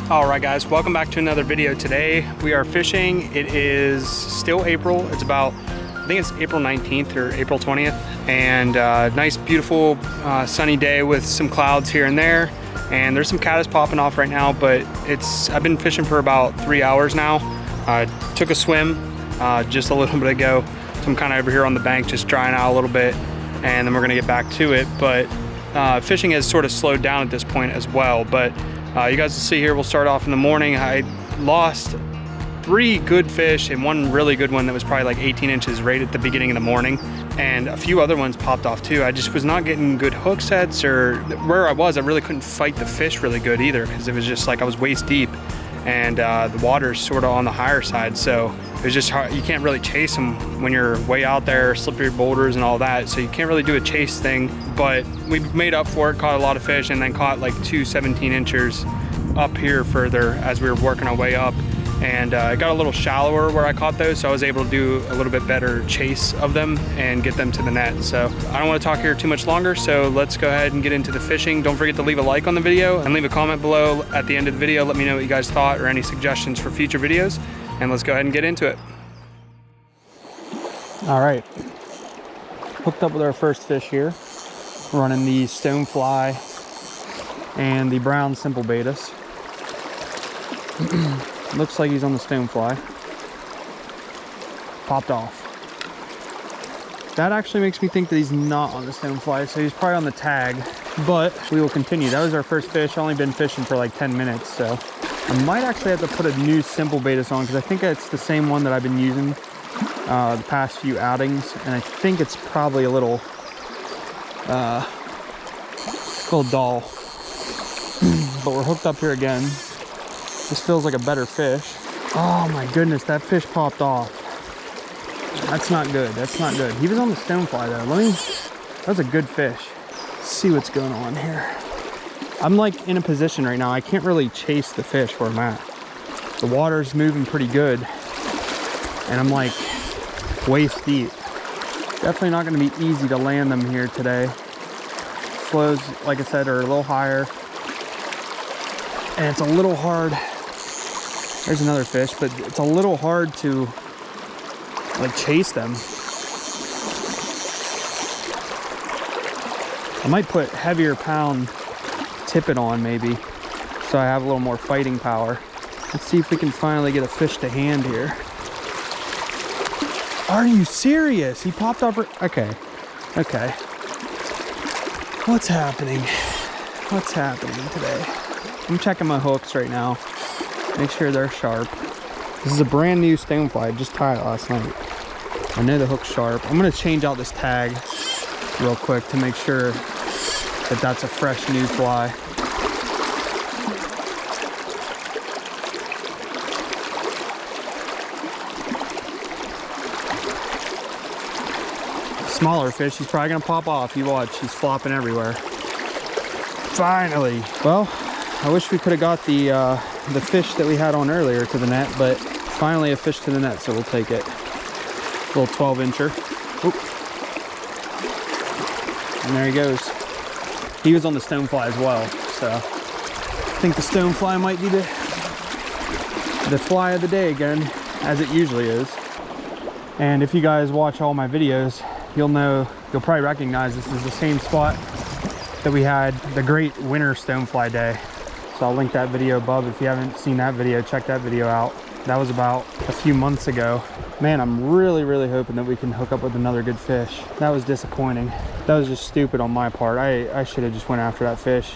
Alright guys, welcome back to another video. Today we are fishing. It is still April. It's about, I think it's April 19th or April 20th. And nice beautiful sunny day with some clouds here and there. And there's some caddis popping off right now, but I've been fishing for about 3 hours now. Took a swim just a little bit ago. So I'm kind of over here on the bank just drying out a little bit, and then we're gonna get back to it. But fishing has sort of slowed down at this point as well. But you guys will see here, we'll start off in the morning. I lost 3 good fish and 1 really good one that was probably like 18 inches right at the beginning of the morning. And a few other ones popped off too. I just was not getting good hook sets, or where I really couldn't fight the fish really good either, because it was just like I was waist deep and the water's sort of on the higher side. So it was just hard. You can't really chase them when you're way out there, slippery boulders and all that. So you can't really do a chase thing, but we made up for it, caught a lot of fish, and then caught like 2 17-inchers up here further as we were working our way up. And it got a little shallower where I caught those, so I was able to do a little bit better chase of them and get them to the net. So I don't want to talk here too much longer, so let's go ahead and get into the fishing. Don't forget to leave a like on the video and leave a comment below at the end of the video. Let me know what you guys thought or any suggestions for future videos, and let's go ahead and get into it. All right, hooked up with our first fish here, running the Stonefly and the brown simple betas. Looks like he's on the Stonefly. Popped off. That actually makes me think that he's not on the Stonefly, so he's probably on the tag, but we will continue. That was our first fish. I've only been fishing for like 10 minutes, so I might actually have to put a new simple betas on, because I think it's the same one that I've been using the past few outings, and I think it's probably a little dull. But we're hooked up here again. This feels like a better fish. Oh my goodness, that fish popped off. That's not good. That's not good. He was on the Stonefly though. That's a good fish. Let's see what's going on here. I'm like in a position right now, I can't really chase the fish where I'm at. The water's moving pretty good, and I'm like waist deep. Definitely not gonna be easy to land them here today. Flows, like I said, are a little higher, and it's a little hard. There's another fish, but it's a little hard to like chase them. I might put heavier pound tippet on maybe, so I have a little more fighting power. Let's see if we can finally get a fish to hand here. Are you serious? He popped up. Okay. Okay. What's happening? What's happening today? I'm checking my hooks right now. Make sure they're sharp. This is a brand new Stonefly. I just tied it last night. I know the hook's sharp. I'm gonna change out this tag real quick to make sure that that's a fresh new fly. Smaller fish, he's probably gonna pop off. You watch, he's flopping everywhere. Finally. Well, I wish we could have got the fish that we had on earlier to the net, but finally a fish to the net, so we'll take it. Little 12-incher. And there he goes. He was on the Stonefly as well, so I think the Stonefly might be the fly of the day again, as it usually is. And if you guys watch all my videos, you'll probably recognize this is the same spot that we had the great winter Stonefly day. So I'll link that video above. If you haven't seen that video, check that video out. That was about a few months ago. Man, I'm really, really hoping that we can hook up with another good fish. That was disappointing. That was just stupid on my part. I should have just went after that fish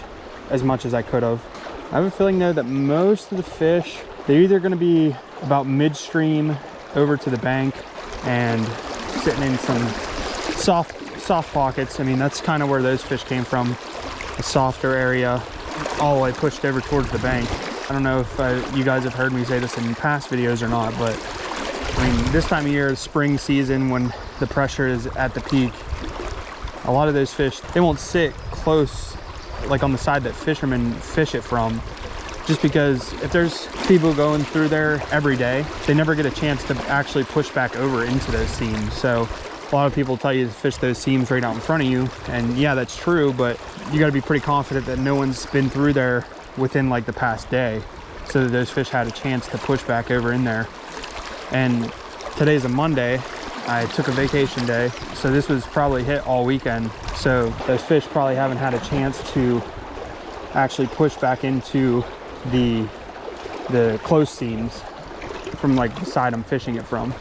as much as I could have. I have a feeling though that most of the fish, they're either gonna be about midstream over to the bank and sitting in some soft pockets. I mean, that's kind of where those fish came from, the softer area, all the way pushed over towards the bank. I don't know if you guys have heard me say this in past videos or not, but I mean, this time of year, spring season, when the pressure is at the peak, a lot of those fish, they won't sit close, like on the side that fishermen fish it from, just because if there's people going through there every day, they never get a chance to actually push back over into those seams. So a lot of people tell you to fish those seams right out in front of you, and yeah, that's true, but you got to be pretty confident that no one's been through there within like the past day. so that those fish had a chance to push back over in there. And today's a Monday. I took a vacation day, so this was probably hit all weekend. So those fish probably haven't had a chance to actually push back into the close seams from like the side I'm fishing it from.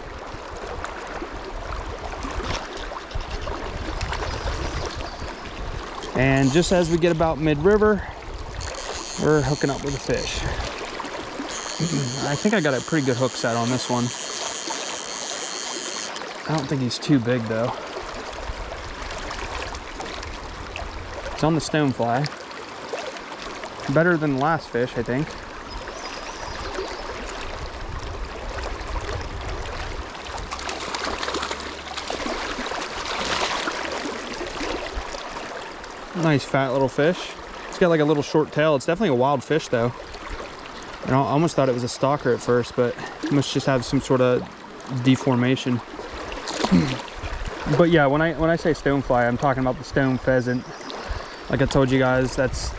And just as we get about mid-river, we're hooking up with a fish. I think I got a pretty good hook set on this one. I don't think he's too big though. It's on the Stonefly. Better than the last fish, I think. Nice fat little fish. It's got like a little short tail. It's definitely a wild fish though. And I almost thought it was a stalker at first, but it must just have some sort of deformation. But yeah, when I say stonefly, I'm talking about the stone pheasant. Like I told you guys, that's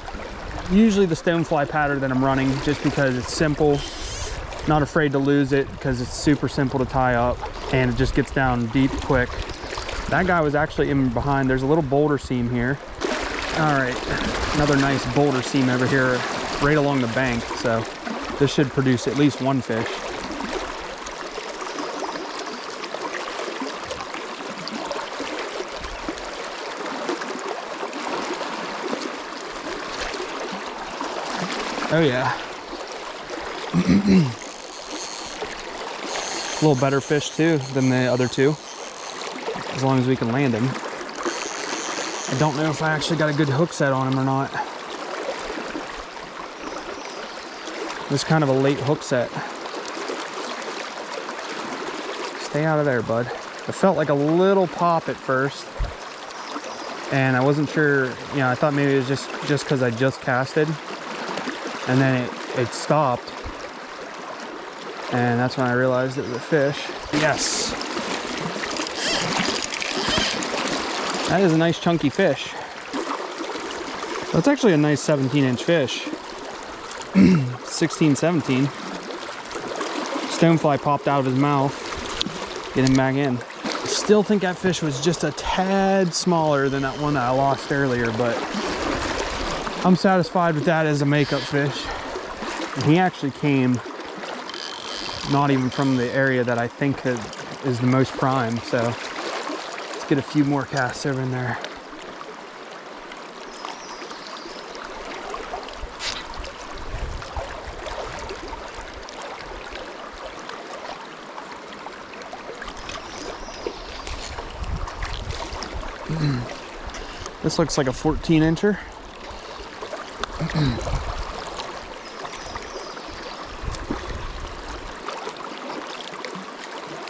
usually the stonefly pattern that I'm running, just because it's simple, not afraid to lose it because it's super simple to tie up and it just gets down deep quick. That guy was actually in behind. There's a little boulder seam here. All right, another nice boulder seam over here right along the bank, so this should produce at least one fish. Oh yeah. A little better fish too than the other two, as long as we can land him. I don't know if I actually got a good hook set on him or not. This is kind of a late hook set. Stay out of there, bud. It felt like a little pop at first, and I wasn't sure, you know, I thought maybe it was just because I just casted, and then it stopped, and that's when I realized it was a fish. Yes. That is a nice chunky fish. That's actually a nice 17-inch fish. 16, 17. Stonefly popped out of his mouth. Get him back in. I still think that fish was just a tad smaller than that one that I lost earlier, but I'm satisfied with that as a makeup fish. And he actually came not even from the area that I think is the most prime, so let's get a few more casts over in there. This looks like a 14-incher.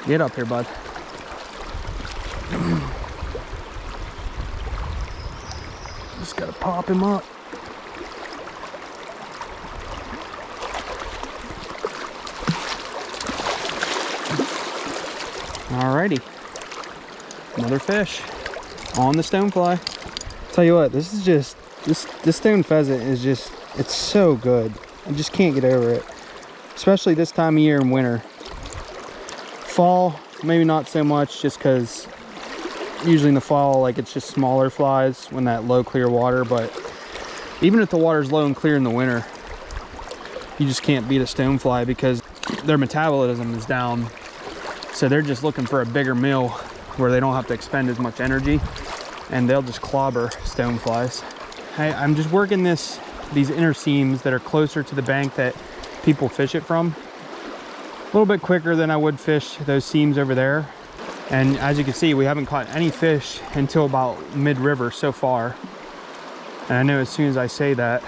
Get up here, bud. Just gotta pop him up. Alrighty. Another fish on the stonefly. Tell you what, this is just, this stone pheasant is just, it's so good. I just can't get over it. Especially this time of year in winter. Fall, maybe not so much, just because usually in the fall, like, it's just smaller flies when that low clear water, but even if the water's low and clear in the winter, you just can't beat a stonefly because their metabolism is down. So they're just looking for a bigger meal where they don't have to expend as much energy, and they'll just clobber stoneflies. I'm just working these inner seams that are closer to the bank that people fish it from a little bit quicker than I would fish those seams over there. And as you can see, we haven't caught any fish until about mid-river so far. And I know as soon as I say that,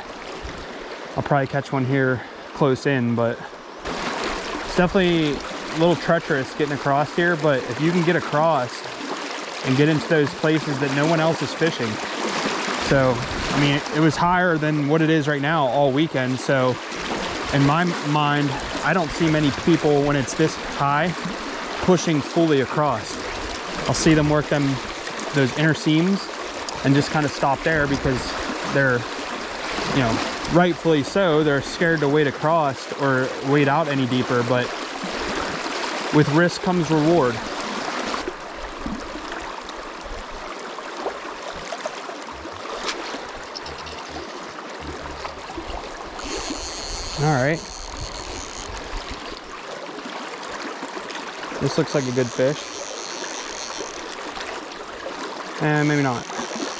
I'll probably catch one here close in, but it's definitely a little treacherous getting across here. But if you can get across and get into those places that no one else is fishing. So, I mean, it was higher than what it is right now all weekend. So in my mind, I don't see many people when it's this high pushing fully across. I'll see them work those inner seams and just kind of stop there because they're, you know, rightfully so, they're scared to wade across or wade out any deeper, but with risk comes reward. All right. This looks like a good fish. And maybe not.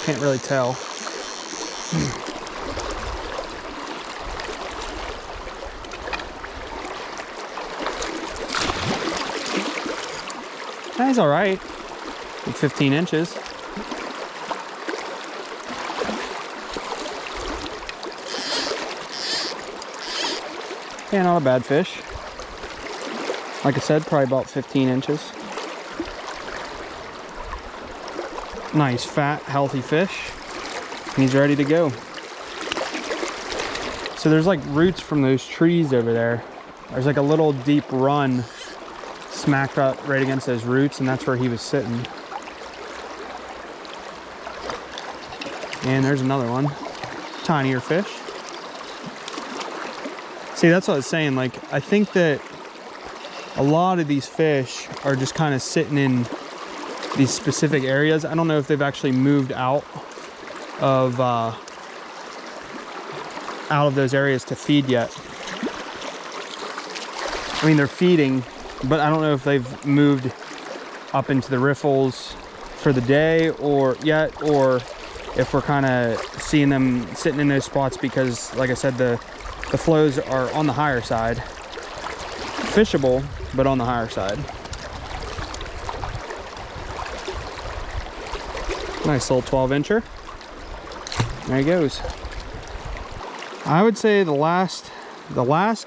Can't really tell. He's all right. 15 inches. Yeah, not a bad fish. Like I said, probably about 15 inches. Nice, fat, healthy fish. He's ready to go. So there's like roots from those trees over there. There's like a little deep run smacked up right against those roots, and that's where he was sitting. And there's another one. Tinier fish. See, that's what I was saying. Like, I think that a lot of these fish are just kind of sitting in these specific areas. I don't know if they've actually moved out of those areas to feed yet. I mean, they're feeding, but I don't know if they've moved up into the riffles for the day or yet, or if we're kind of seeing them sitting in those spots because, like I said, the flows are on the higher side. Fishable, but on the higher side. Nice little 12-incher. There he goes. I would say the last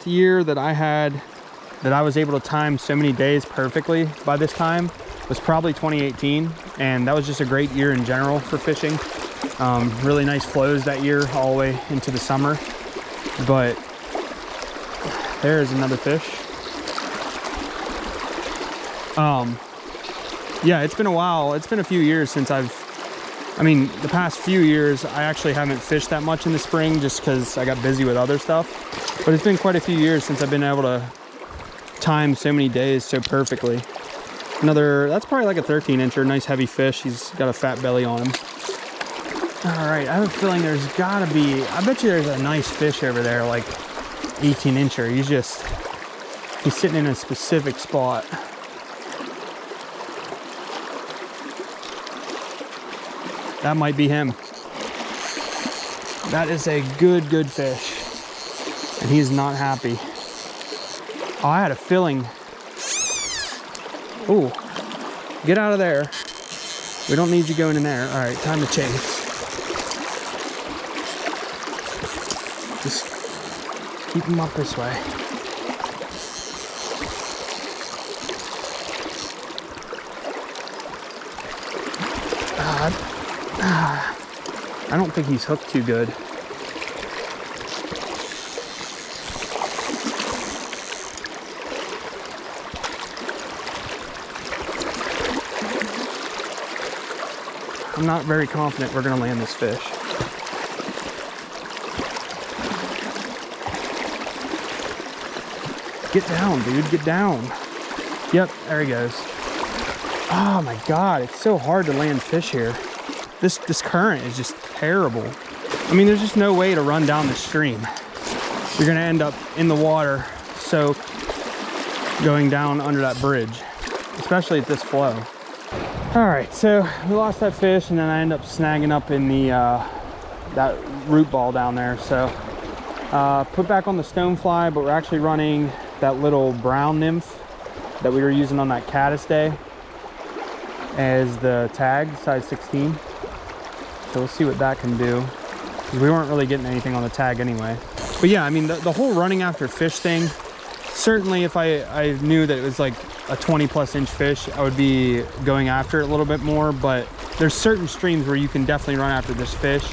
year that I was able to time so many days perfectly by this time was probably 2018, and that was just a great year in general for fishing. Really nice flows that year all the way into the summer. But there's another fish. Yeah, it's been a while. It's been a few years since the past few years I actually haven't fished that much in the spring just because I got busy with other stuff. But it's been quite a few years since I've been able to time so many days so perfectly. That's probably like a 13-incher, nice heavy fish. He's got a fat belly on him. All right, I have a feeling there's gotta be, I bet you there's a nice fish over there, like 18-incher. He's sitting in a specific spot. That might be him. That is a good fish. And he's not happy. Oh, I had a feeling. Ooh, get out of there. We don't need you going in there. All right, time to chase. Just keep him up this way. I don't think he's hooked too good. I'm not very confident we're gonna land this fish. Get down, dude, get down. Yep, there he goes. Oh my God, it's so hard to land fish here. This current is just terrible. I mean, there's just no way to run down the stream. You're gonna end up in the water soaked going down under that bridge, especially at this flow. All right, so we lost that fish and then I end up snagging up in the that root ball down there. So put back on the Stonefly, but we're actually running that little brown nymph that we were using on that caddis day as the tag, size 16. So we'll see what that can do, because we weren't really getting anything on the tag anyway. But yeah, I mean, the whole running after fish thing, certainly if I knew that it was like a 20+ inch fish, I would be going after it a little bit more. But there's certain streams where you can definitely run after this fish,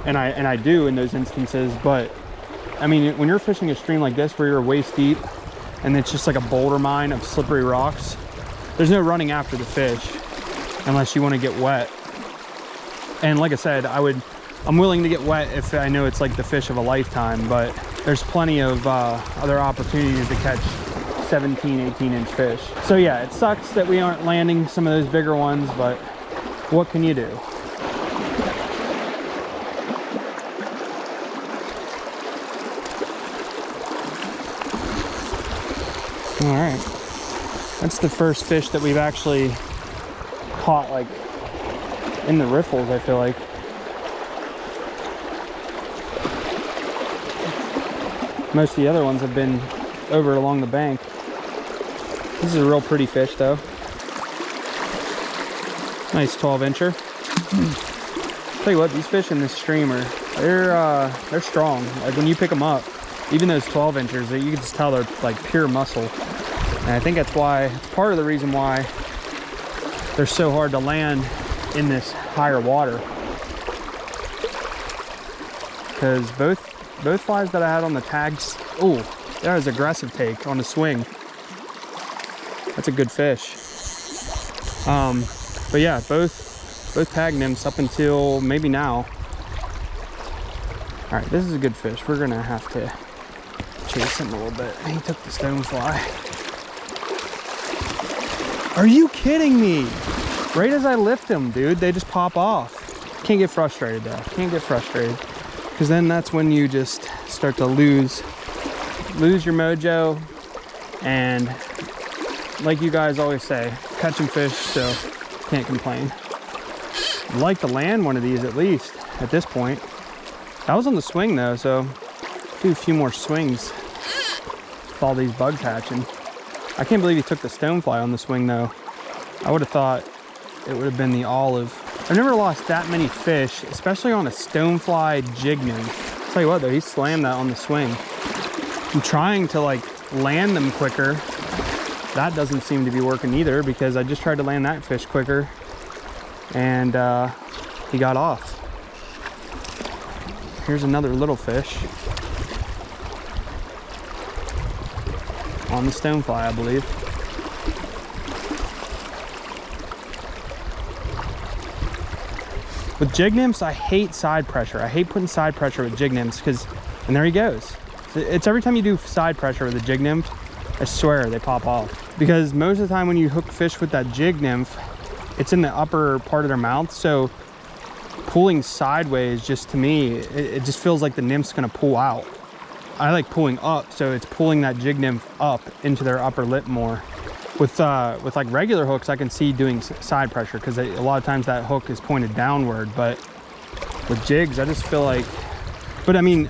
and I do in those instances. But I mean, when you're fishing a stream like this where you're waist deep and it's just like a boulder mine of slippery rocks, there's no running after the fish unless you want to get wet. And like I said, I would I'm willing to get wet if I know it's like the fish of a lifetime, but there's plenty of other opportunities to catch 17, 18-inch fish. So yeah, it sucks that we aren't landing some of those bigger ones, but what can you do? All right, that's the first fish that we've actually caught like in the riffles, I feel like. Most of the other ones have been over along the bank. This is a real pretty fish though. Nice 12-incher. Tell you what, these fish in this stream are, they're strong. Like when you pick them up, even those 12-inchers, you can just tell they're like pure muscle. And I think that's why, it's part of the reason why they're so hard to land in this higher water. Because both flies that I had on the tags, oh, that was aggressive take on the swing. That's a good fish. But yeah, both tag nymphs up until maybe now. All right, this is a good fish. We're gonna have to chase him a little bit. He took the stonefly. Are you kidding me? Right as I lift them, dude, they just pop off. Can't get frustrated though. Can't get frustrated. Because then that's when you just start to lose your mojo. And like you guys always say, catching fish, so can't complain. I'd like to land one of these at least at this point. That was on the swing though, so do a few more swings with all these bugs hatching. I can't believe he took the stonefly on the swing though. I would have thought it would have been the olive. I've never lost that many fish, especially on a stonefly jig nymph. I'll tell you what though, he slammed that on the swing. I'm trying to like land them quicker. That doesn't seem to be working either because I just tried to land that fish quicker and he got off. Here's another little fish on the stonefly, I believe. With jig nymphs, I hate side pressure. I hate putting side pressure with jig nymphs because, and there he goes. It's every time you do side pressure with a jig nymph, I swear they pop off. Because most of the time when you hook fish with that jig nymph, it's in the upper part of their mouth. So pulling sideways, just to me, it just feels like the nymph's gonna pull out. I like pulling up, so it's pulling that jig nymph up into their upper lip more. With like regular hooks, I can see doing side pressure because a lot of times that hook is pointed downward. But with jigs, I just feel like, but I mean,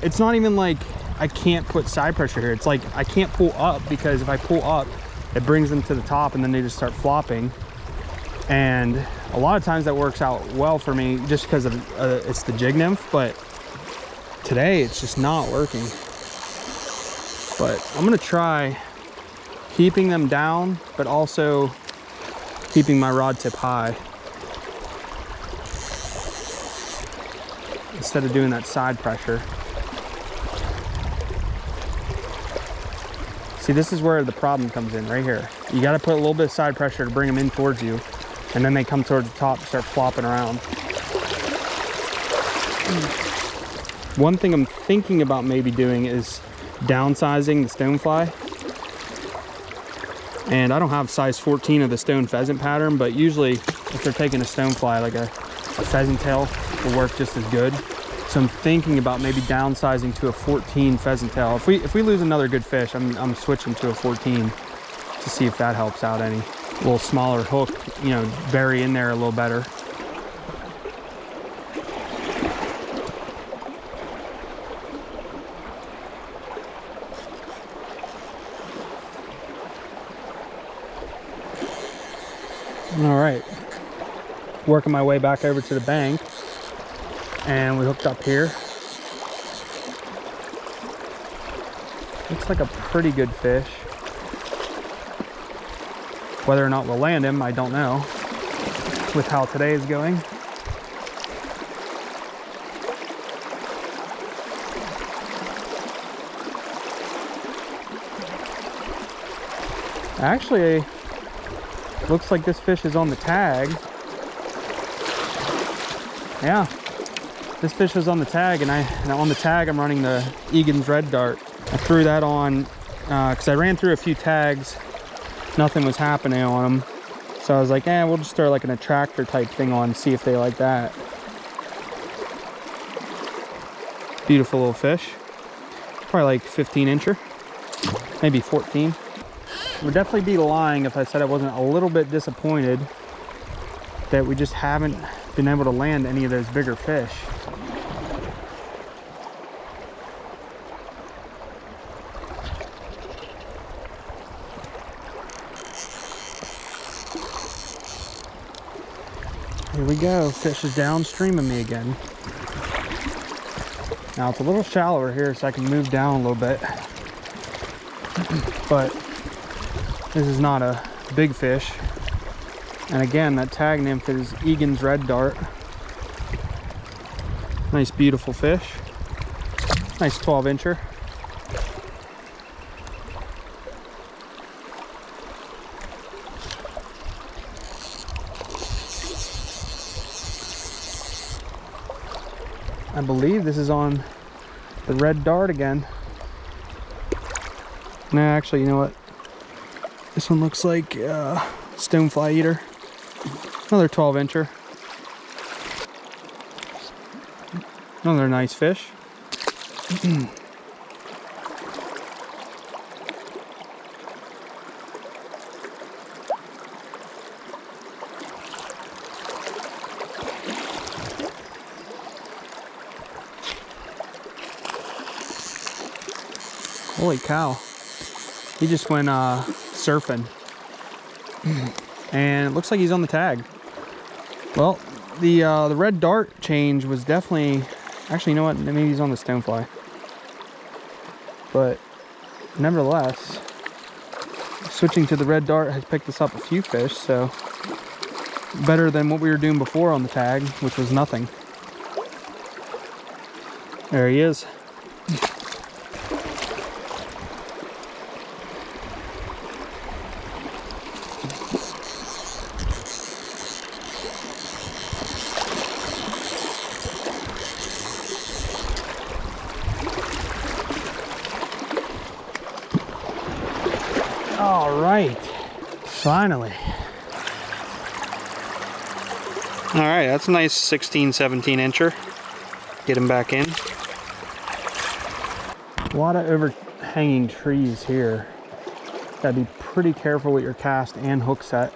it's not even like I can't put side pressure here. It's like I can't pull up because if I pull up, it brings them to the top and then they just start flopping. And a lot of times that works out well for me just because of it's the jig nymph, but today it's just not working. But I'm gonna try keeping them down, but also keeping my rod tip high instead of doing that side pressure. See, this is where the problem comes in, right here. You got to put a little bit of side pressure to bring them in towards you, and then they come towards the top and start flopping around. One thing I'm thinking about maybe doing is downsizing the stonefly. And I don't have size 14 of the stone pheasant pattern, but usually if they're taking a stonefly, like a pheasant tail will work just as good. So I'm thinking about maybe downsizing to a 14 pheasant tail. If we lose another good fish, I'm switching to a 14 to see if that helps out any. A little smaller hook, you know, bury in there a little better. All right, working my way back over to the bank, and we hooked up here. Looks like a pretty good fish. Whether or not we'll land him, I don't know, with how today is going. Actually, looks like this fish is on the tag. Yeah, this fish was on the tag, and on the tag I'm running the Egan's Red Dart. I threw that on because I ran through a few tags, nothing was happening on them, so I was like, we'll just throw like an attractor type thing on, see if they like that. Beautiful little fish, probably like 15-incher, maybe 14. Would definitely be lying if I said I wasn't a little bit disappointed that we just haven't been able to land any of those bigger fish. Here we go, fish is downstream of me again. Now it's a little shallower here, so I can move down a little bit. But this is not a big fish. And again, that tag nymph is Egan's Red Dart. Nice, beautiful fish. Nice 12-incher. I believe this is on the Red Dart again. No, actually, you know what? This one looks like Stonefly eater. Another 12-incher. Another nice fish. Holy cow. He just went surfing. And it looks like he's on the tag. Well, the Red Dart change was definitely, actually, you know what, maybe he's on the Stonefly. But nevertheless, switching to the Red Dart has picked us up a few fish, so better than what we were doing before on the tag, which was nothing. There he is. All right, finally. All right, that's a nice 16, 17-incher. Get him back in. A lot of overhanging trees here. Gotta be pretty careful with your cast and hook set.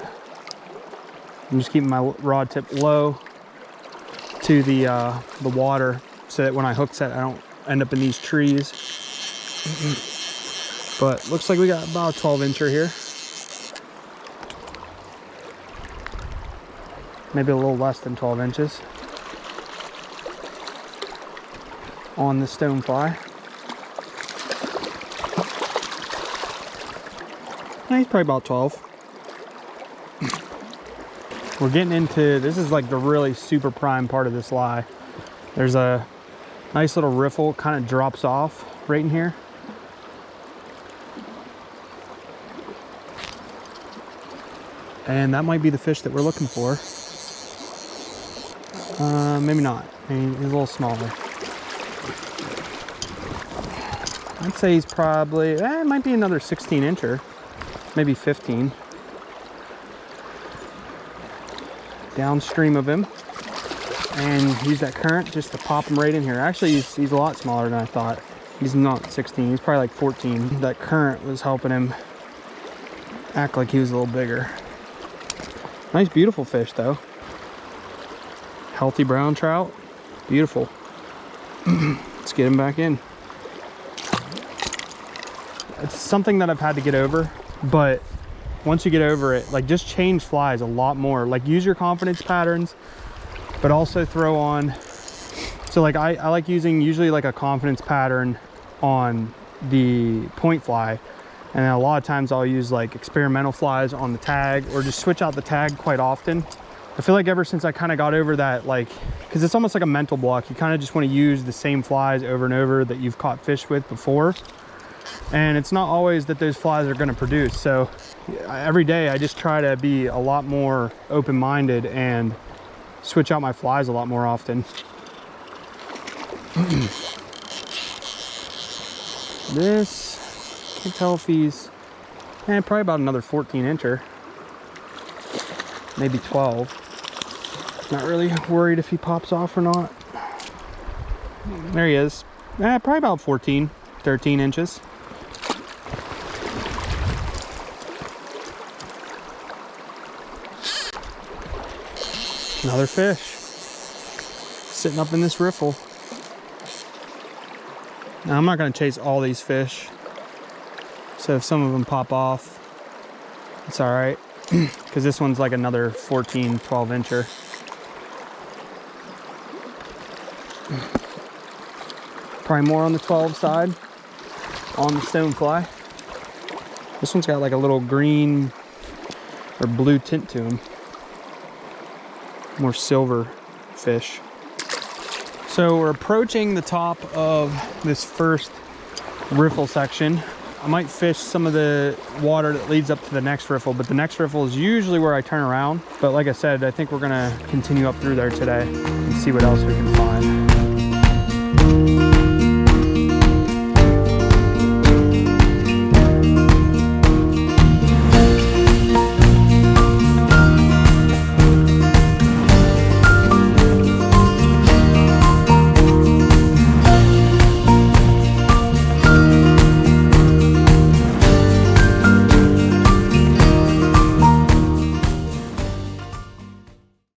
I'm just keeping my rod tip low to the water so that when I hook set, I don't end up in these trees. But looks like we got about a 12-incher here. Maybe a little less than 12 inches on the Stonefly. He's probably about 12. We're getting into, this is like the really super prime part of this lie. There's a nice little riffle, kind of drops off right in here. And that might be the fish that we're looking for. Maybe not. Maybe he's a little smaller. I'd say he's probably, it might be another 16-incher. Maybe 15. Downstream of him. And use that current just to pop him right in here. Actually, he's a lot smaller than I thought. He's not 16, he's probably like 14. That current was helping him act like he was a little bigger. Nice, beautiful fish though. Healthy brown trout, beautiful. Let's get him back in. It's something that I've had to get over, but once you get over it, like, just change flies a lot more. Like, use your confidence patterns, but also throw on, so like I like using usually like a confidence pattern on the point fly, and then a lot of times I'll use like experimental flies on the tag, or just switch out the tag quite often. I feel like ever since I kind of got over that, like, because it's almost like a mental block, you kind of just want to use the same flies over and over that you've caught fish with before, and it's not always that those flies are going to produce. So every day I just try to be a lot more open-minded and switch out my flies a lot more often. This, can't tell if he's, probably about another 14 incher. Maybe 12. Not really worried if he pops off or not. There he is. Probably about 14, 13 inches. Another fish sitting up in this riffle. Now I'm not going to chase all these fish, so if some of them pop off, it's all right, because this one's like another 14, 12 incher. Probably more on the 12 side on the Stonefly. This one's got like a little green or blue tint to him. More silver fish. So we're approaching the top of this first riffle section. I might fish some of the water that leads up to the next riffle, but the next riffle is usually where I turn around. But like I said, I think we're gonna continue up through there today and see what else we can find.